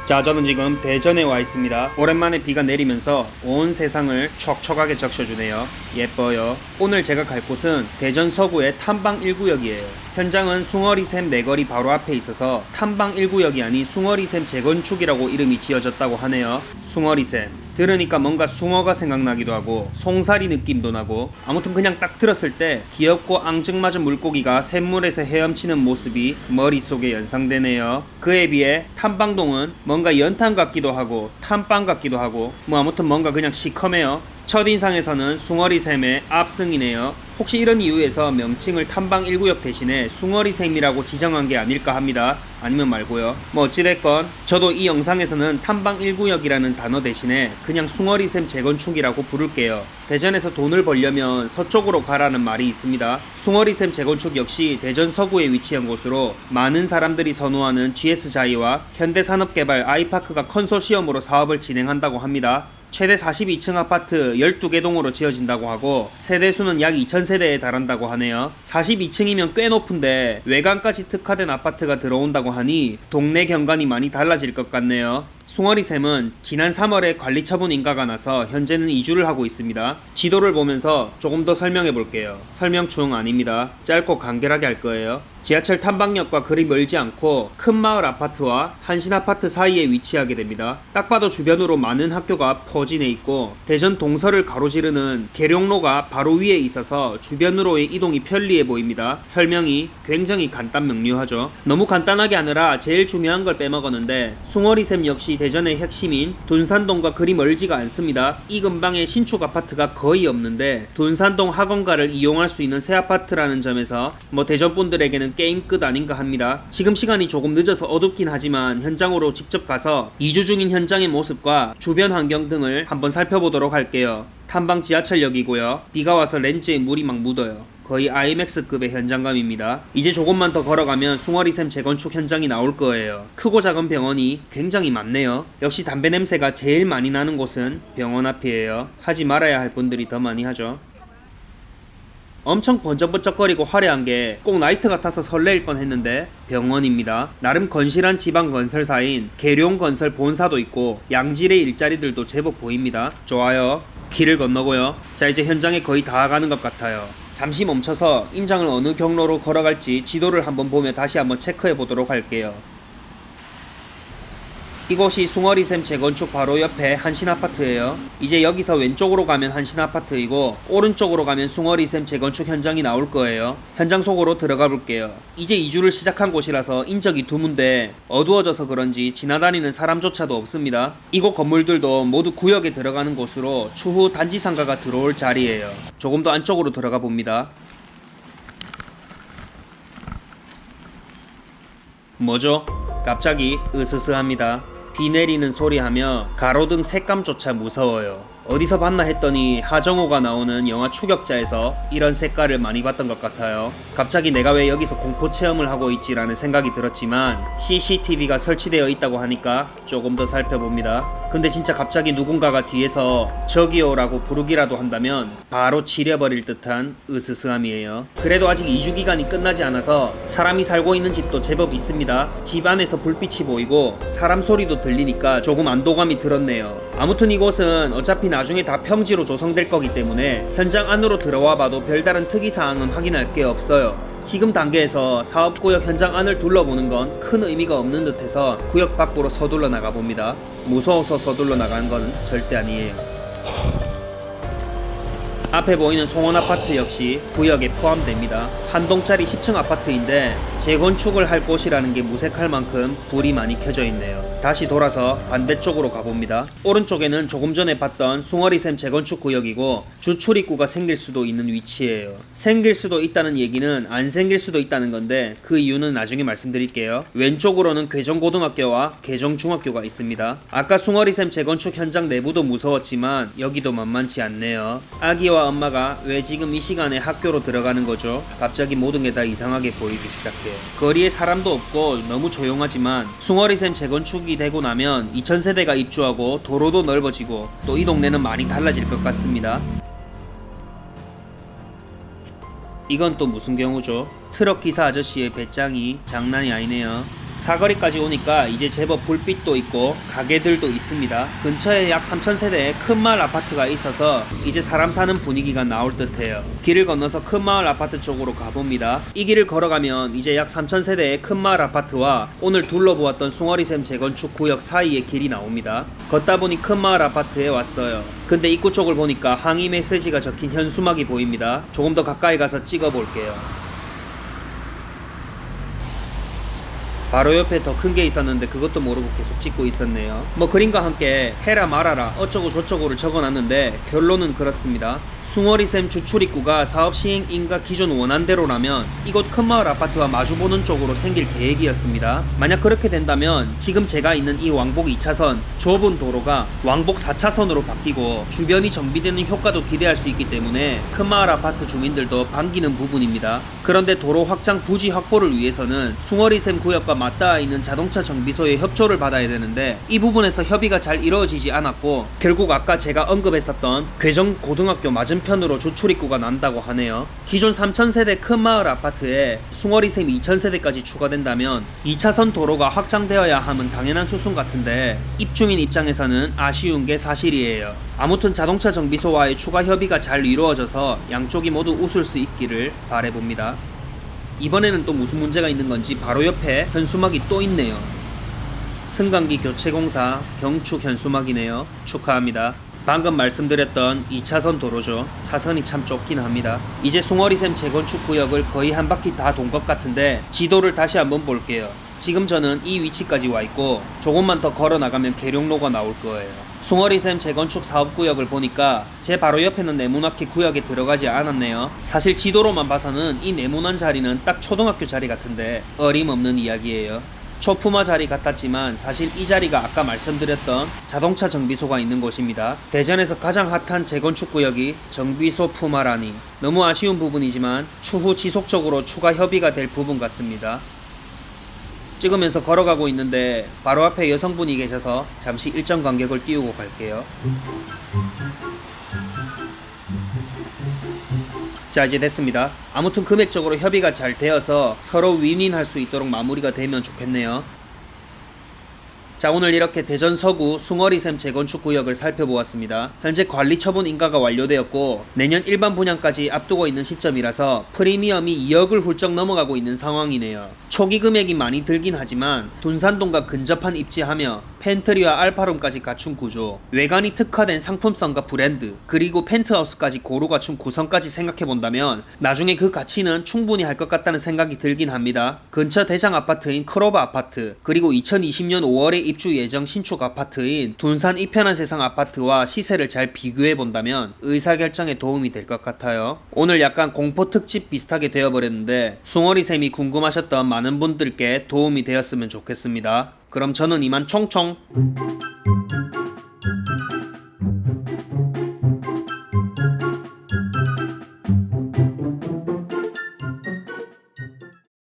자, 저는 지금 대전에 와 있습니다. 오랜만에 비가 내리면서 온 세상을 촉촉하게 적셔주네요. 예뻐요. 오늘 제가 갈 곳은 대전 서구의 탐방 1구역이에요. 현장은 숭어리샘 내거리 바로 앞에 있어서 탐방 1구역이 아닌 숭어리샘 재건축이라고 이름이 지어졌다고 하네요. 숭어리샘. 들으니까 뭔가 숭어가 생각나기도 하고 송사리 느낌도 나고, 아무튼 그냥 딱 들었을 때 귀엽고 앙증맞은 물고기가 샘물에서 헤엄치는 모습이 머릿속에 연상되네요. 그에 비해 탐방동은 뭔가 연탄 같기도 하고 탐방 같기도 하고, 뭐 아무튼 뭔가 그냥 시커매요. 첫인상에서는 숭어리샘의 압승이네요. 혹시 이런 이유에서 명칭을 탐방 1구역 대신에 숭어리샘이라고 지정한 게 아닐까 합니다. 아니면 말고요. 뭐 어찌됐건 저도 이 영상에서는 탐방 1구역이라는 단어 대신에 그냥 숭어리샘 재건축이라고 부를게요. 대전에서 돈을 벌려면 서쪽으로 가라는 말이 있습니다. 숭어리샘 재건축 역시 대전 서구에 위치한 곳으로 많은 사람들이 선호하는 GS자이와 현대산업개발 아이파크가 컨소시엄으로 사업을 진행한다고 합니다. 최대 42층 아파트 12개 동으로 지어진다고 하고 세대수는 약 2000세대에 달한다고 하네요. 42층이면 꽤 높은데 외관까지 특화된 아파트가 들어온다고 하니 동네 경관이 많이 달라질 것 같네요. 숭어리샘은 지난 3월에 관리처분 인가가 나서 현재는 이주를 하고 있습니다. 지도를 보면서 조금 더 설명해 볼게요. 설명충 아닙니다. 짧고 간결하게 할 거예요. 지하철 탐방역과 그리 멀지 않고 큰 마을 아파트와 한신 아파트 사이에 위치하게 됩니다. 딱 봐도 주변으로 많은 학교가 퍼진해 있고 대전 동서를 가로지르는 계룡로가 바로 위에 있어서 주변으로의 이동이 편리해 보입니다. 설명이 굉장히 간단 명료하죠. 너무 간단하게 하느라 제일 중요한 걸 빼먹었는데 숭어리샘 역시 대전의 핵심인 돈산동과 그리 멀지가 않습니다. 이 근방에 신축 아파트가 거의 없는데 돈산동 학원가를 이용할 수 있는 새 아파트라는 점에서 뭐 대전 분들에게는 게임 끝 아닌가 합니다. 지금 시간이 조금 늦어서 어둡긴 하지만 현장으로 직접 가서 이주 중인 현장의 모습과 주변 환경 등을 한번 살펴보도록 할게요. 탐방 지하철역이고요. 비가 와서 렌즈에 물이 막 묻어요. 거의 IMAX급의 현장감입니다. 이제 조금만 더 걸어가면 숭어리샘 재건축 현장이 나올 거예요. 크고 작은 병원이 굉장히 많네요. 역시 담배 냄새가 제일 많이 나는 곳은 병원 앞이에요. 하지 말아야 할 분들이 더 많이 하죠. 엄청 번쩍번쩍거리고 화려한 게 꼭 나이트 같아서 설레일 뻔했는데 병원입니다. 나름 건실한 지방 건설사인 계룡건설 본사도 있고 양질의 일자리들도 제법 보입니다. 좋아요. 길을 건너고요. 자, 이제 현장에 거의 다 가는 것 같아요. 잠시 멈춰서 임장을 어느 경로로 걸어갈지 지도를 한번 보며 다시 한번 체크해 보도록 할게요. 이곳이 숭어리샘 재건축 바로 옆에 한신아파트예요. 이제 여기서 왼쪽으로 가면 한신아파트이고 오른쪽으로 가면 숭어리샘 재건축 현장이 나올 거예요. 현장 속으로 들어가 볼게요. 이제 이주를 시작한 곳이라서 인적이 드문데 어두워져서 그런지 지나다니는 사람조차도 없습니다. 이곳 건물들도 모두 구역에 들어가는 곳으로 추후 단지 상가가 들어올 자리예요. 조금 더 안쪽으로 들어가 봅니다. 뭐죠? 갑자기 으스스합니다. 비 내리는 소리하며 가로등 색감조차 무서워요. 어디서 봤나 했더니 하정우가 나오는 영화 추격자에서 이런 색깔을 많이 봤던 것 같아요. 갑자기 내가 왜 여기서 공포 체험을 하고 있지라는 생각이 들었지만 CCTV가 설치되어 있다고 하니까 조금 더 살펴봅니다. 근데 진짜 갑자기 누군가가 뒤에서 저기요라고 부르기라도 한다면 바로 지려버릴 듯한 으스스함이에요. 그래도 아직 이주 기간이 끝나지 않아서 사람이 살고 있는 집도 제법 있습니다. 집 안에서 불빛이 보이고 사람 소리도 들리니까 조금 안도감이 들었네요. 아무튼 이곳은 어차피 나중에 다 평지로 조성될 거기 때문에 현장 안으로 들어와 봐도 별다른 특이사항은 확인할 게 없어요. 지금 단계에서 사업구역 현장 안을 둘러보는 건 큰 의미가 없는 듯해서 구역 밖으로 서둘러 나가봅니다. 무서워서 서둘러 나가는 건 절대 아니에요. 앞에 보이는 송원아파트 역시 구역에 포함됩니다. 한 동짜리 10층 아파트인데 재건축을 할 곳이라는 게 무색할 만큼 불이 많이 켜져 있네요. 다시 돌아서 반대쪽으로 가봅니다. 오른쪽에는 조금 전에 봤던 숭어리샘 재건축 구역이고 주출입구가 생길 수도 있는 위치예요. 생길 수도 있다는 얘기는 안 생길 수도 있다는 건데 그 이유는 나중에 말씀드릴게요. 왼쪽으로는 괴정고등학교와 괴정중학교가 있습니다. 아까 숭어리샘 재건축 현장 내부도 무서웠지만 여기도 만만치 않네요. 아기와 엄마가 왜 지금 이 시간에 학교로 들어가는 거죠? 갑자기 모든 게 다 이상하게 보이기 시작해요. 거리에 사람도 없고 너무 조용하지만 숭어리샘 재건축이 되고 나면 2000세대가 입주하고 도로도 넓어지고 또 이 동네는 많이 달라질 것 같습니다. 이건 또 무슨 경우죠? 트럭 기사 아저씨의 배짱이 장난이 아니네요. 사거리까지 오니까 이제 제법 불빛도 있고 가게들도 있습니다. 근처에 약 3,000세대의 큰 마을 아파트가 있어서 이제 사람 사는 분위기가 나올 듯해요. 길을 건너서 큰 마을 아파트 쪽으로 가봅니다. 이 길을 걸어가면 이제 약 3,000세대의 큰 마을 아파트와 오늘 둘러보았던 숭어리샘 재건축 구역 사이의 길이 나옵니다. 걷다 보니 큰 마을 아파트에 왔어요. 근데 입구 쪽을 보니까 항의 메시지가 적힌 현수막이 보입니다. 조금 더 가까이 가서 찍어볼게요. 바로 옆에 더 큰 게 있었는데 그것도 모르고 계속 찍고 있었네요. 뭐 그림과 함께 해라 말아라 어쩌고 저쩌고를 적어놨는데 결론은 그렇습니다. 숭어리샘 주출입구가 사업 시행인가 기존 원안대로라면 이곳 큰마을 아파트와 마주보는 쪽으로 생길 계획이었습니다. 만약 그렇게 된다면 지금 제가 있는 이 왕복 2차선 좁은 도로가 왕복 4차선으로 바뀌고 주변이 정비되는 효과도 기대할 수 있기 때문에 큰마을 아파트 주민들도 반기는 부분입니다. 그런데 도로 확장 부지 확보를 위해서는 숭어리샘 구역과 맞닿아 있는 자동차 정비소의 협조를 받아야 되는데 이 부분에서 협의가 잘 이루어지지 않았고 결국 아까 제가 언급했었던 괴정 고등학교 맞은편으로 주출입구가 난다고 하네요. 기존 3,000세대 큰 마을 아파트에 숭어리샘 2,000세대까지 추가된다면 2차선 도로가 확장되어야 함은 당연한 수순 같은데 입주민 입장에서는 아쉬운 게 사실이에요. 아무튼 자동차 정비소와의 추가 협의가 잘 이루어져서 양쪽이 모두 웃을 수 있기를 바라봅니다. 이번에는 또 무슨 문제가 있는 건지 바로 옆에 현수막이 또 있네요. 승강기 교체공사 경축 현수막이네요. 축하합니다. 방금 말씀드렸던 2차선 도로죠. 차선이 참 좁긴 합니다. 이제 숭어리샘 재건축 구역을 거의 한 바퀴 다 돈 것 같은데 지도를 다시 한번 볼게요. 지금 저는 이 위치까지 와 있고 조금만 더 걸어 나가면 계룡로가 나올 거예요. 숭어리샘 재건축 사업구역을 보니까 제 바로 옆에는 네모나게 구역에 들어가지 않았네요. 사실 지도로만 봐서는 이 네모난 자리는 딱 초등학교 자리 같은데 어림없는 이야기예요. 초품화 자리 같았지만 사실 이 자리가 아까 말씀드렸던 자동차 정비소가 있는 곳입니다. 대전에서 가장 핫한 재건축 구역이 정비소 품화라니 너무 아쉬운 부분이지만 추후 지속적으로 추가 협의가 될 부분 같습니다. 찍으면서 걸어가고 있는데 바로 앞에 여성분이 계셔서 잠시 일정 간격을 띄우고 갈게요. 자, 이제 됐습니다. 아무튼 금액적으로 협의가 잘 되어서 서로 윈윈할 수 있도록 마무리가 되면 좋겠네요. 자, 오늘 이렇게 대전 서구 숭어리샘 재건축 구역을 살펴보았습니다. 현재 관리 처분 인가가 완료되었고 내년 일반 분양까지 앞두고 있는 시점이라서 프리미엄이 2억을 훌쩍 넘어가고 있는 상황이네요. 초기 금액이 많이 들긴 하지만 둔산동과 근접한 입지하며 펜트리와 알파룸까지 갖춘 구조, 외관이 특화된 상품성과 브랜드, 그리고 펜트하우스까지 고루 갖춘 구성까지 생각해본다면 나중에 그 가치는 충분히 할 것 같다는 생각이 들긴 합니다. 근처 대장 아파트인 크로바 아파트, 그리고 2020년 5월에 입주 예정 신축 아파트인 둔산 이편한 세상 아파트와 시세를 잘 비교해본다면 의사결정에 도움이 될 것 같아요. 오늘 약간 공포 특집 비슷하게 되어버렸는데 숭어리샘이 궁금하셨던 많은 분들께 도움이 되었으면 좋겠습니다. 그럼 저는 이만 총총.